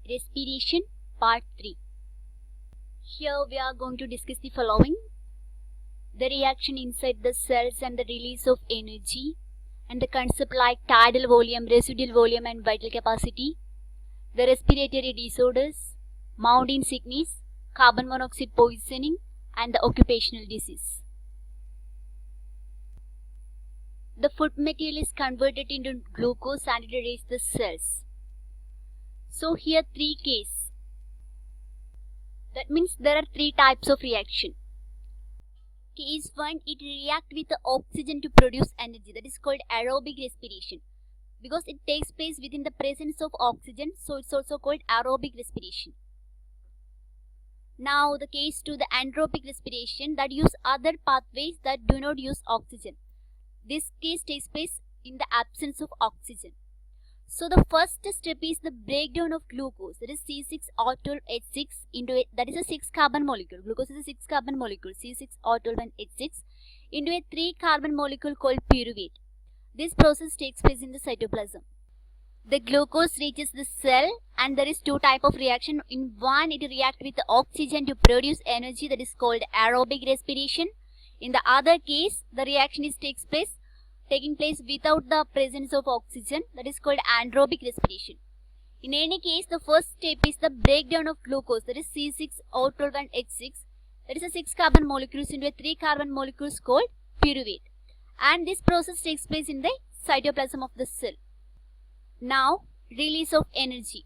Respiration Part 3. Here we are going to discuss the following: the reaction inside the cells and the release of energy, and the concept like tidal volume, residual volume and vital capacity, the respiratory disorders, mountain sickness, carbon monoxide poisoning and the occupational disease. The food material is converted into glucose and it reaches the cells. So here three cases. That means there are three types of reaction. Case 1, it reacts with the oxygen to produce energy. That is called aerobic respiration. Because it takes place within the presence of oxygen, so it's also called aerobic respiration. Now the case 2, the anaerobic respiration, that use other pathways that do not use oxygen. This case takes place in the absence of oxygen. So the first step is the breakdown of glucose, that is C6O12H6 into that is a 6 carbon molecule. Glucose is a 6 carbon molecule, C6O12H6 into a 3 carbon molecule called pyruvate. This process takes place in the cytoplasm. The glucose reaches the cell and there is two types of reaction. In one, it reacts with the oxygen to produce energy, that is called aerobic respiration. In the other case, the reaction is taking place without the presence of oxygen, that is called anaerobic respiration. In any case, the first step is the breakdown of glucose, that is C6O12 and H6, that is a 6 carbon molecules into a 3 carbon molecules called pyruvate, and this process takes place in the cytoplasm of the cell. Now, release of energy.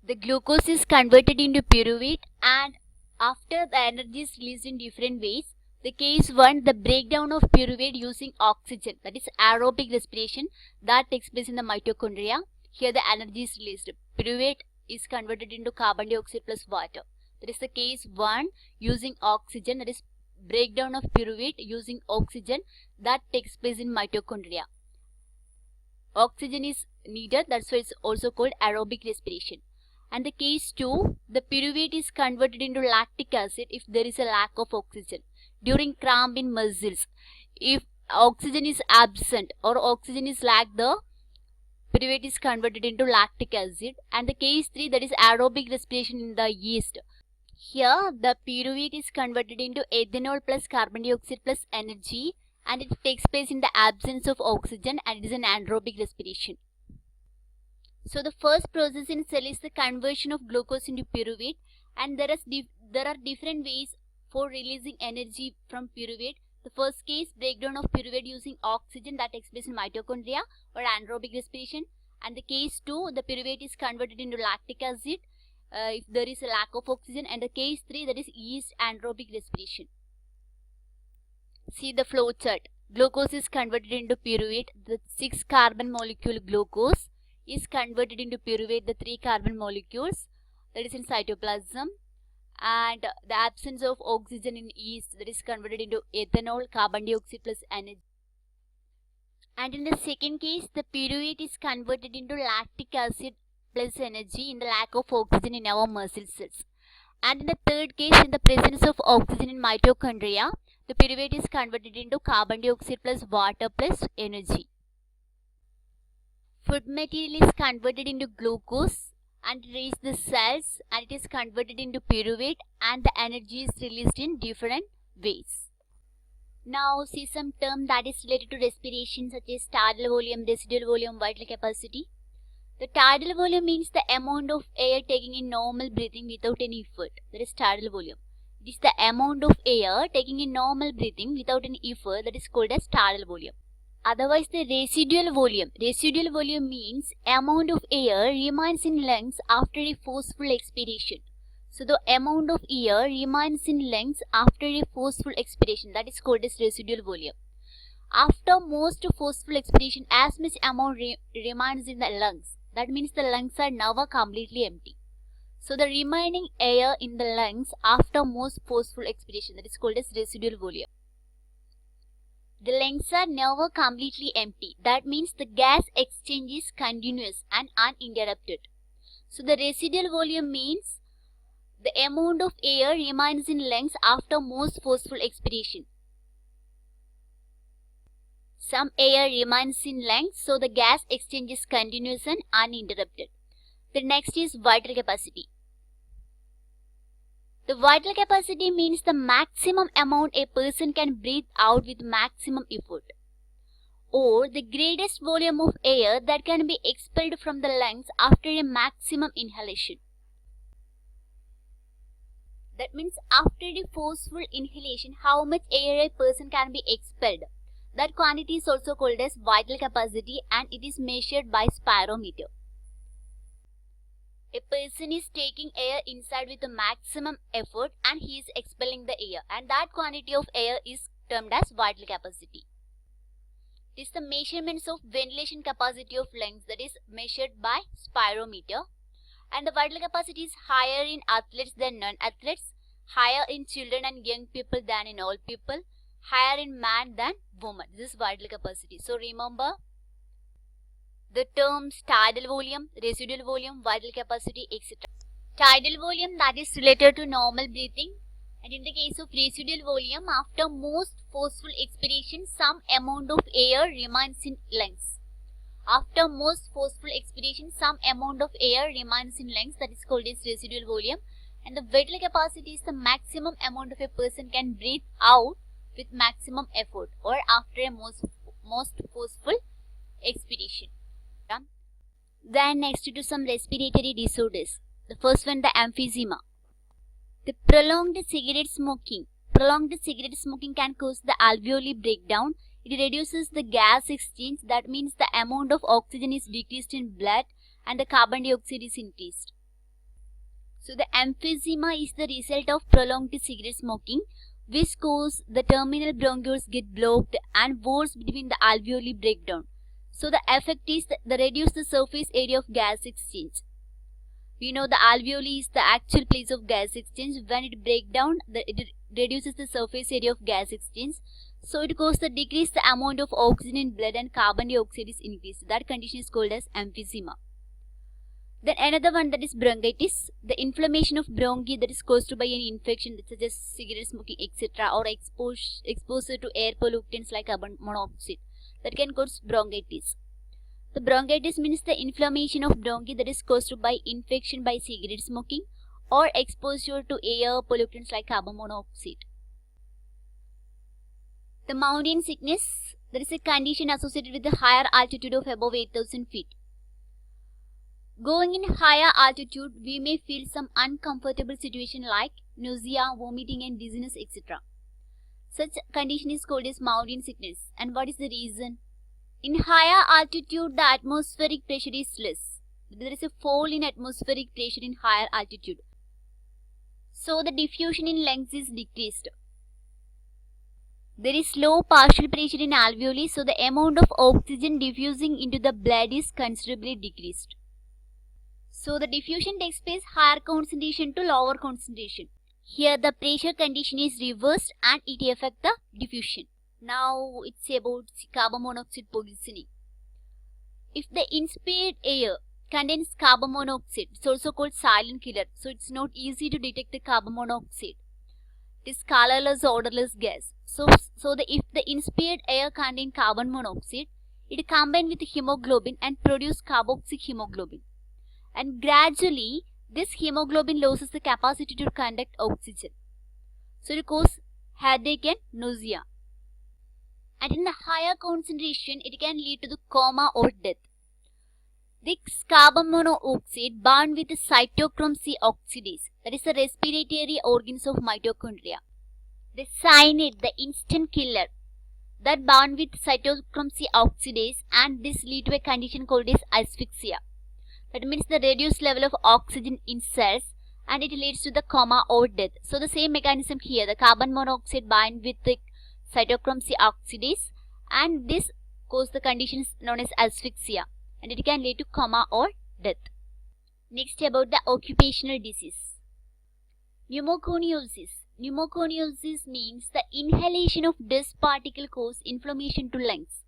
The glucose is converted into pyruvate and after the energy is released in different ways. The case 1, the breakdown of pyruvate using oxygen, that is aerobic respiration, that takes place in the mitochondria. Here the energy is released. Pyruvate is converted into carbon dioxide plus water. That is the case 1 using oxygen, that is breakdown of pyruvate using oxygen, that takes place in mitochondria. Oxygen is needed, that's why it's also called aerobic respiration. And the case 2, the pyruvate is converted into lactic acid if there is a lack of oxygen. During cramp in muscles, if oxygen is absent or oxygen is lacked, the pyruvate is converted into lactic acid. And the case 3, that is aerobic respiration in the yeast. Here the pyruvate is converted into ethanol plus carbon dioxide plus energy and it takes place in the absence of oxygen and it is an anaerobic respiration. So the first process in cell is the conversion of glucose into pyruvate, and there are different ways for releasing energy from pyruvate. The first case, breakdown of pyruvate using oxygen, that takes place in mitochondria or anaerobic respiration. And the case 2, the pyruvate is converted into lactic acid if there is a lack of oxygen. And the case 3, that is yeast anaerobic respiration. See the flow chart. Glucose is converted into pyruvate. The 6 carbon molecule glucose is converted into pyruvate, the 3 carbon molecules, that is in cytoplasm, and the absence of oxygen in yeast, that is converted into ethanol, carbon dioxide plus energy. And in the second case, the pyruvate is converted into lactic acid plus energy in the lack of oxygen in our muscle cells. And in the third case, in the presence of oxygen in mitochondria, the pyruvate is converted into carbon dioxide plus water plus energy. Food material is converted into glucose and reaches the cells and it is converted into pyruvate and the energy is released in different ways. Now see some term that is related to respiration such as tidal volume, residual volume, vital capacity. The tidal volume means the amount of air taken in normal breathing without any effort. That is tidal volume. It is the amount of air taken in normal breathing without any effort, that is called as tidal volume. Otherwise, the residual volume means amount of air remains in lungs after a forceful expiration. So the amount of air remains in lungs after a forceful expiration, that is called as residual volume. After most forceful expiration, as much amount remains in the lungs. That means the lungs are never completely empty. So the remaining air in the lungs after most forceful expiration, that is called as residual volume. The lungs are never completely empty. That means the gas exchange is continuous and uninterrupted. So the residual volume means the amount of air remains in lungs after most forceful expiration. Some air remains in lungs, so the gas exchange is continuous and uninterrupted. The next is vital capacity. The vital capacity means the maximum amount a person can breathe out with maximum effort, or the greatest volume of air that can be expelled from the lungs after a maximum inhalation. That means after the forceful inhalation, how much air a person can be expelled. That quantity is also called as vital capacity, and it is measured by spirometer. A person is taking air inside with a maximum effort and he is expelling the air, and that quantity of air is termed as vital capacity. It is the measurements of ventilation capacity of lungs that is measured by spirometer, and the vital capacity is higher in athletes than non-athletes, higher in children and young people than in old people, higher in man than woman. This is vital capacity. So remember the terms tidal volume, residual volume, vital capacity, etc. Tidal volume, that is related to normal breathing, and in the case of residual volume, after most forceful expiration, some amount of air remains in lungs. After most forceful expiration, some amount of air remains in lungs, that is called as residual volume. And the vital capacity is the maximum amount of a person can breathe out with maximum effort, or after a most forceful expiration. Then next to some respiratory disorders. The first one, the emphysema. The prolonged cigarette smoking. Prolonged cigarette smoking can cause the alveoli breakdown. It reduces the gas exchange. That means the amount of oxygen is decreased in blood and the carbon dioxide is increased. So the emphysema is the result of prolonged cigarette smoking, which cause the terminal bronchioles get blocked and walls between the alveoli break down. So the effect is the reduce the surface area of gas exchange. We know the alveoli is the actual place of gas exchange. When it breaks down, it reduces the surface area of gas exchange. So it causes the decrease the amount of oxygen in blood and carbon dioxide is increased. That condition is called as emphysema. Then another one, that is bronchitis. The inflammation of bronchi that is caused by any infection such as cigarette smoking, etc., or exposure to air pollutants like carbon monoxide, that can cause bronchitis. The bronchitis means the inflammation of bronchi that is caused by infection by cigarette smoking or exposure to air pollutants like carbon monoxide. The mountain sickness, that is a condition associated with the higher altitude of above 8,000 feet. Going in higher altitude, we may feel some uncomfortable situation like nausea, vomiting and dizziness, etc. Such condition is called as mountain sickness. And what is the reason? In higher altitude, the atmospheric pressure is less. There is a fall in atmospheric pressure in higher altitude. So the diffusion in lungs is decreased. There is low partial pressure in alveoli, so the amount of oxygen diffusing into the blood is considerably decreased. So the diffusion takes place higher concentration to lower concentration. Here the pressure condition is reversed and it affects the diffusion. Now it's about carbon monoxide poisoning. If the inspired air contains carbon monoxide, it's also called silent killer. So it's not easy to detect the carbon monoxide. It is colorless, odorless gas. So if the inspired air contains carbon monoxide, it combines with hemoglobin and produces carboxy hemoglobin. And gradually, this hemoglobin loses the capacity to conduct oxygen. So it causes headache and nausea. And in the higher concentration, it can lead to the coma or death. This carbon monoxide bound with the cytochrome C oxidase, that is the respiratory organs of mitochondria. The cyanide, the instant killer, that bound with cytochrome C oxidase, and this lead to a condition called as asphyxia. That means the reduced level of oxygen in cells, and it leads to the coma or death. So the same mechanism here, the carbon monoxide bind with the cytochrome C oxidase, and this causes the conditions known as asphyxia, and it can lead to coma or death. Next, about the occupational disease. Pneumoconiosis. Pneumoconiosis means the inhalation of dust particle cause inflammation to lungs.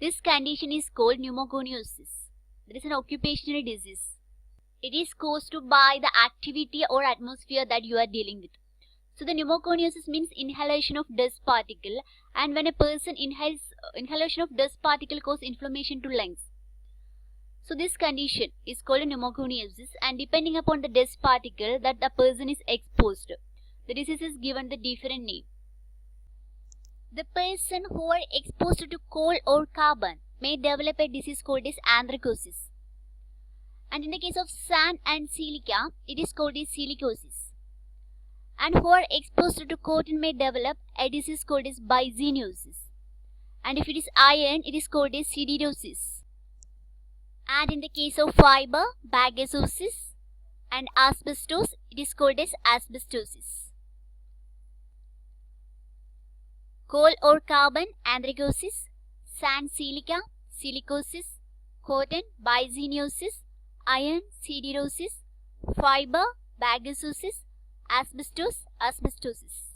This condition is called pneumoconiosis. It is an occupational disease. It is caused by the activity or atmosphere that you are dealing with. So the pneumoconiosis means inhalation of dust particle, and when a person inhales, inhalation of dust particle causes inflammation to lungs. So this condition is called pneumoconiosis, and depending upon the dust particle that the person is exposed, the disease is given the different name. The person who are exposed to coal or carbon may develop a disease called as anthracosis. And in the case of sand and silica, it is called as silicosis. And who are exposed to cotton may develop a disease called as byssinosis. And if it is iron, it is called as siderosis. And in the case of fiber, bagasosis, and asbestos, it is called as asbestosis. Coal or carbon, anthracosis; sand, silica, silicosis; cotton, byssinosis; iron, siderosis; fiber, bagasosis; asbestos, asbestosis.